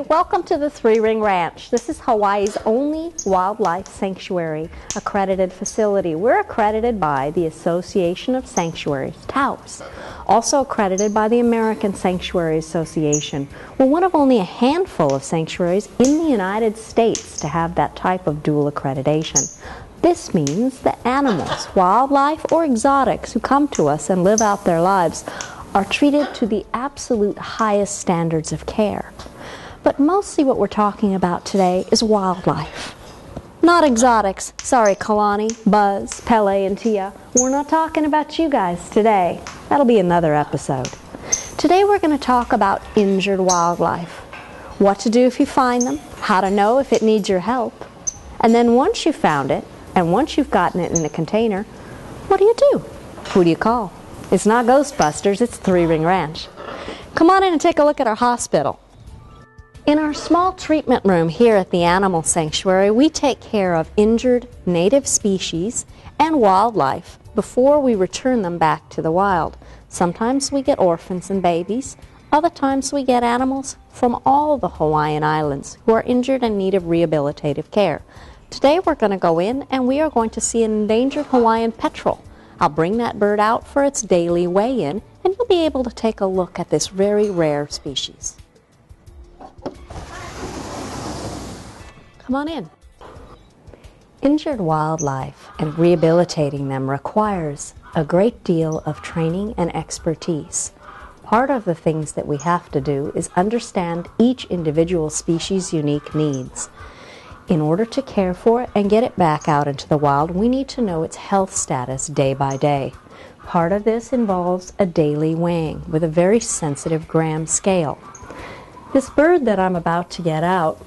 welcome to the Three Ring Ranch. This is Hawaii's only wildlife sanctuary accredited facility. We're accredited by the Association of Sanctuaries, TAOS, also accredited by the American Sanctuary Association. We're one of only a handful of sanctuaries in the United States to have that type of dual accreditation. This means that animals, wildlife, or exotics who come to us and live out their lives are treated to the absolute highest standards of care. But mostly what we're talking about today is wildlife. Not exotics. Sorry, Kalani, Buzz, Pele, and Tia. We're not talking about you guys today. That'll be another episode. Today we're going to talk about injured wildlife. What to do if you find them, how to know if it needs your help, and then once you've found it, and once you've gotten it in a container, what do you do? Who do you call? It's not Ghostbusters, it's Three Ring Ranch. Come on in and take a look at our hospital. In our small treatment room here at the Animal Sanctuary, we take care of injured native species and wildlife before we return them back to the wild. Sometimes we get orphans and babies. Other times we get animals from all the Hawaiian Islands who are injured and need of rehabilitative care. Today we're going to go in and we are going to see an endangered Hawaiian petrel. I'll bring that bird out for its daily weigh-in and you'll be able to take a look at this very rare species. Come on in. Injured wildlife and rehabilitating them requires a great deal of training and expertise. Part of the things that we have to do is understand each individual species' unique needs. In order to care for it and get it back out into the wild, we need to know its health status day by day. Part of this involves a daily weighing with a very sensitive gram scale. This bird that I'm about to get out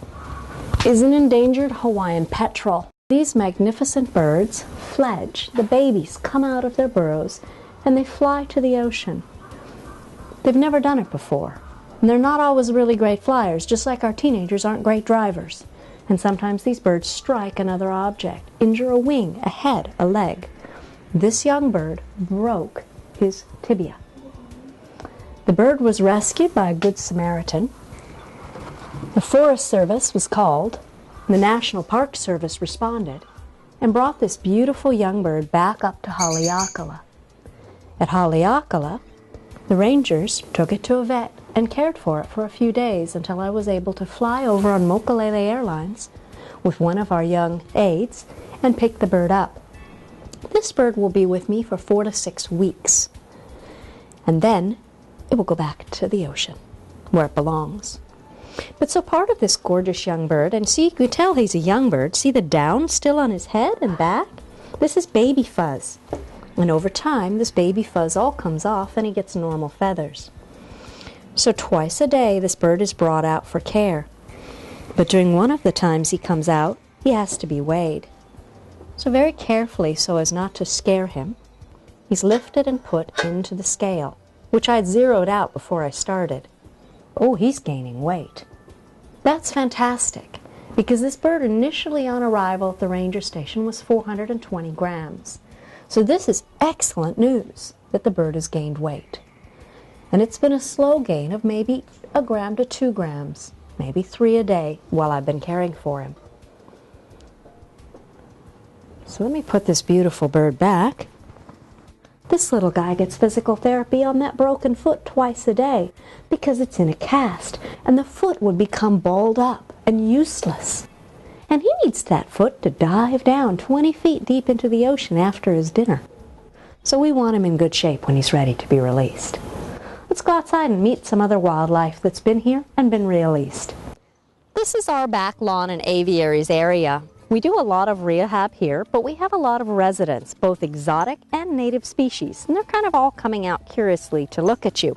is an endangered Hawaiian petrel. These magnificent birds fledge. The babies come out of their burrows and they fly to the ocean. They've never done it before. And they're not always really great flyers, just like our teenagers aren't great drivers. And sometimes these birds strike another object, injure a wing, a head, a leg. This young bird broke his tibia. The bird was rescued by a good Samaritan. The Forest Service was called, the National Park Service responded, and brought this beautiful young bird back up to Haleakala. At Haleakala, the rangers took it to a vet and cared for it for a few days until I was able to fly over on Mokulele Airlines with one of our young aides and pick the bird up. This bird will be with me for 4 to 6 weeks, and then it will go back to the ocean where it belongs. But so part of this gorgeous young bird, and see, you can tell he's a young bird. See the down still on his head and back? This is baby fuzz. And over time, this baby fuzz all comes off and he gets normal feathers. So twice a day, this bird is brought out for care. But during one of the times he comes out, he has to be weighed. So very carefully, so as not to scare him, he's lifted and put into the scale, which I'd zeroed out before I started. Oh, he's gaining weight. That's fantastic, because this bird initially on arrival at the ranger station was 420 grams. So this is excellent news that the bird has gained weight. And it's been a slow gain of maybe 1 gram to 2 grams, maybe 3 a day while I've been caring for him. So let me put this beautiful bird back. This little guy gets physical therapy on that broken foot twice a day because it's in a cast and the foot would become balled up and useless. And he needs that foot to dive down 20 feet deep into the ocean after his dinner. So we want him in good shape when he's ready to be released. Let's go outside and meet some other wildlife that's been here and been released. This is our back lawn and aviaries area. We do a lot of rehab here, but we have a lot of residents, both exotic and native species, and they're kind of all coming out curiously to look at you.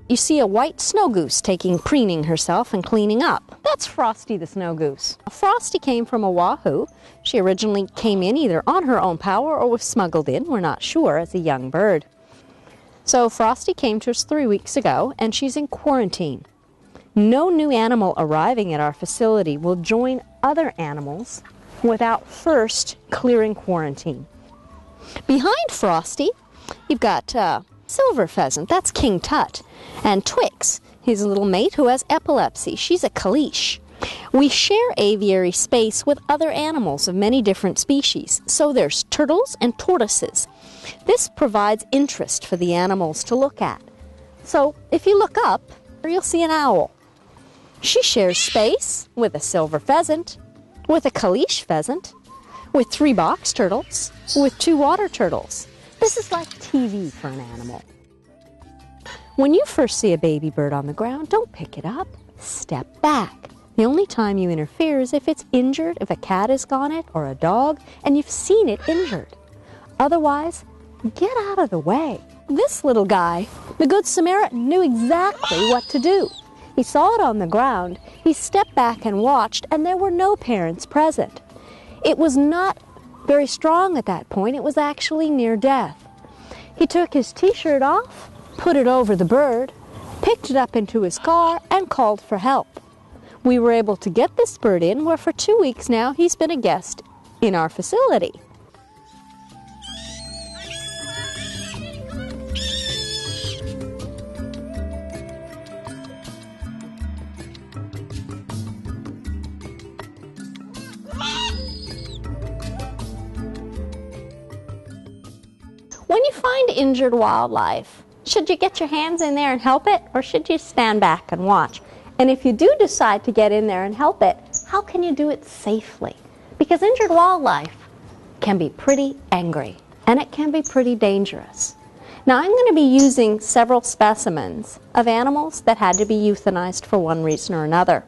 You see a white snow goose preening herself and cleaning up. That's Frosty the snow goose. Frosty came from Oahu. She originally came in either on her own power or was smuggled in, we're not sure, as a young bird. So Frosty came to us 3 weeks ago, and she's in quarantine. No new animal arriving at our facility will join other animals without first clearing quarantine. Behind Frosty, you've got silver pheasant, that's King Tut, and Twix, his little mate who has epilepsy. She's a Kalish. We share aviary space with other animals of many different species. So there's turtles and tortoises. This provides interest for the animals to look at. So if you look up, you'll see an owl. She shares space with a silver pheasant, with a Kalish pheasant, with 3 box turtles, with 2 water turtles. This is like TV for an animal. When you first see a baby bird on the ground, don't pick it up. Step back. The only time you interfere is if it's injured, if a cat has gone it, or a dog, and you've seen it injured. Otherwise, get out of the way. This little guy, the Good Samaritan, knew exactly what to do. He saw it on the ground, he stepped back and watched, and there were no parents present. It was not very strong at that point, it was actually near death. He took his t-shirt off, put it over the bird, picked it up into his car, and called for help. We were able to get this bird in, where for 2 weeks now he's been a guest in our facility. When you find injured wildlife, should you get your hands in there and help it, or should you stand back and watch? And if you do decide to get in there and help it, how can you do it safely? Because injured wildlife can be pretty angry, and it can be pretty dangerous. Now, I'm going to be using several specimens of animals that had to be euthanized for one reason or another.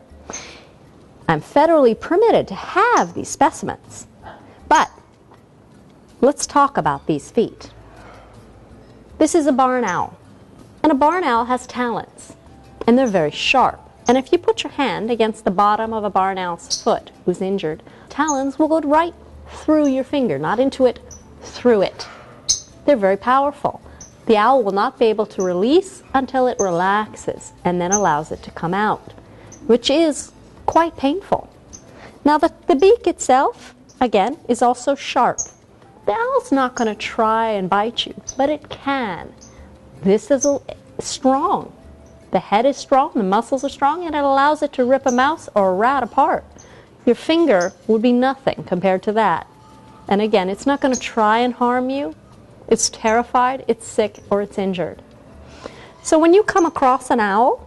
I'm federally permitted to have these specimens, but let's talk about these feet. This is a barn owl, and a barn owl has talons, and they're very sharp. And if you put your hand against the bottom of a barn owl's foot who's injured, talons will go right through your finger, not into it, through it. They're very powerful. The owl will not be able to release until it relaxes and then allows it to come out, which is quite painful. Now the beak itself, again, is also sharp. The owl's not going to try and bite you, but it can. This is strong. The head is strong, the muscles are strong, and it allows it to rip a mouse or a rat apart. Your finger would be nothing compared to that. And again, it's not going to try and harm you. It's terrified, it's sick, or it's injured. So when you come across an owl,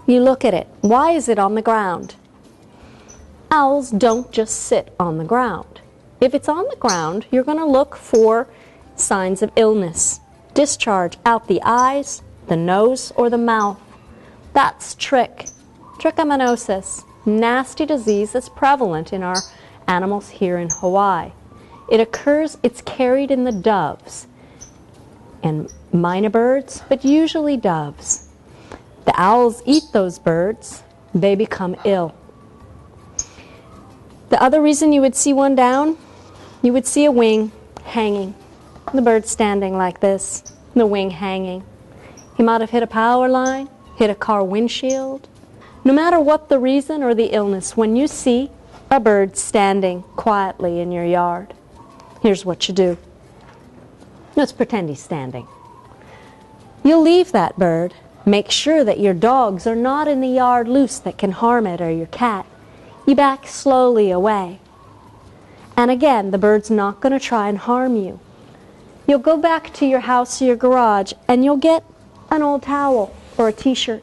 you look at it. Why is it on the ground? Owls don't just sit on the ground. If it's on the ground, you're going to look for signs of illness. Discharge out the eyes, the nose, or the mouth. That's trichomoniasis, nasty disease that's prevalent in our animals here in Hawaii. It occurs, it's carried in the doves and minor birds, but usually doves. The owls eat those birds, they become ill. The other reason you would see one down, you would see a wing hanging. The bird standing like this, the wing hanging. He might have hit a power line, hit a car windshield. No matter what the reason or the illness, when you see a bird standing quietly in your yard, here's what you do. Let's pretend he's standing. You'll leave that bird. Make sure that your dogs are not in the yard loose that can harm it, or your cat. You back slowly away. And again, the bird's not going to try and harm you. You'll go back to your house or your garage, and you'll get an old towel or a t-shirt.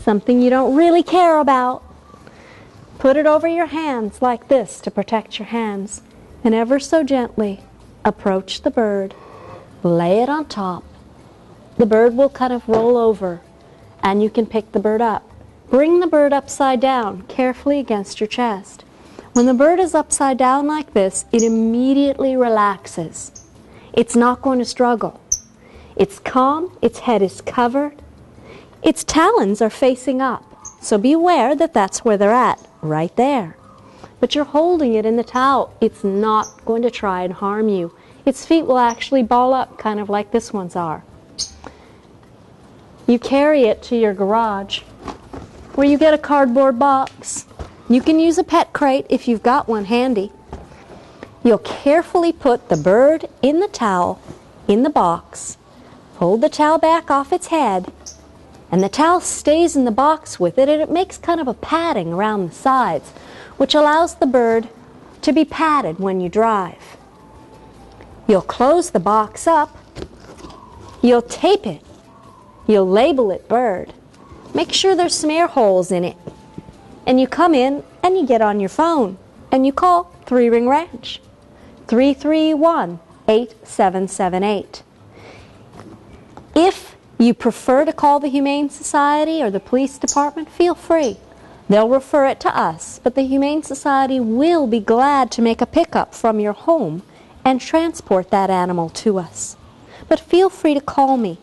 Something you don't really care about. Put it over your hands like this to protect your hands, and ever so gently approach the bird. Lay it on top. The bird will kind of roll over, and you can pick the bird up. Bring the bird upside down carefully against your chest. When the bird is upside down like this, it immediately relaxes. It's not going to struggle. It's calm, its head is covered, its talons are facing up. So be aware that that's where they're at, right there. But you're holding it in the towel. It's not going to try and harm you. Its feet will actually ball up, kind of like this one's are. You carry it to your garage, where you get a cardboard box. You can use a pet crate if you've got one handy. You'll carefully put the bird in the towel, in the box, hold the towel back off its head, And the towel stays in the box with it, and it makes kind of a padding around the sides, which allows the bird to be padded when you drive. You'll close the box up, you'll tape it, you'll label it bird, make sure there's some air holes in it, and you come in and you get on your phone and you call 3-Ring Ranch, 331-8778. If you prefer to call the Humane Society or the police department, feel free. They'll refer it to us, but the Humane Society will be glad to make a pickup from your home and transport that animal to us. But feel free to call me.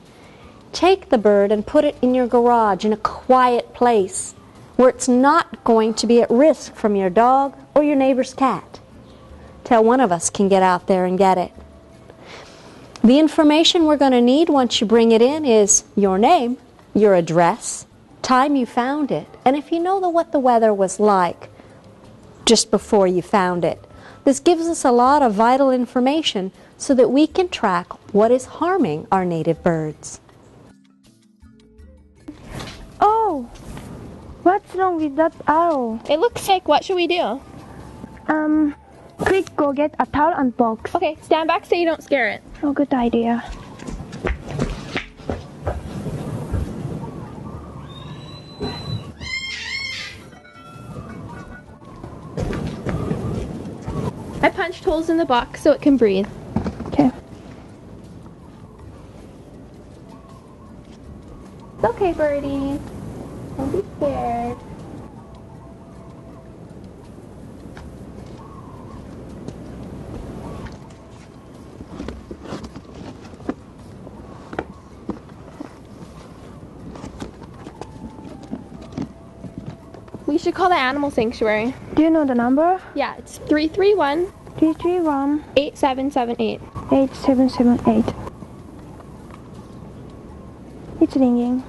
Take the bird and put it in your garage in a quiet place where it's not going to be at risk from your dog or your neighbor's cat. Till one of us can get out there and get it. The information we're going to need once you bring it in is your name, your address, time you found it, and if you know what the weather was like just before you found it. This gives us a lot of vital information so that we can track what is harming our native birds. Oh, what's wrong with that owl? It looks sick. What should we do? Quick, go get a towel and box. Okay, stand back so you don't scare it. Oh, good idea. I punched holes in the box so it can breathe. Okay. It's okay, birdie. Don't be scared. We should call the animal sanctuary. Do you know the number? Yeah, it's 331 331 8778. 8778. It's ringing.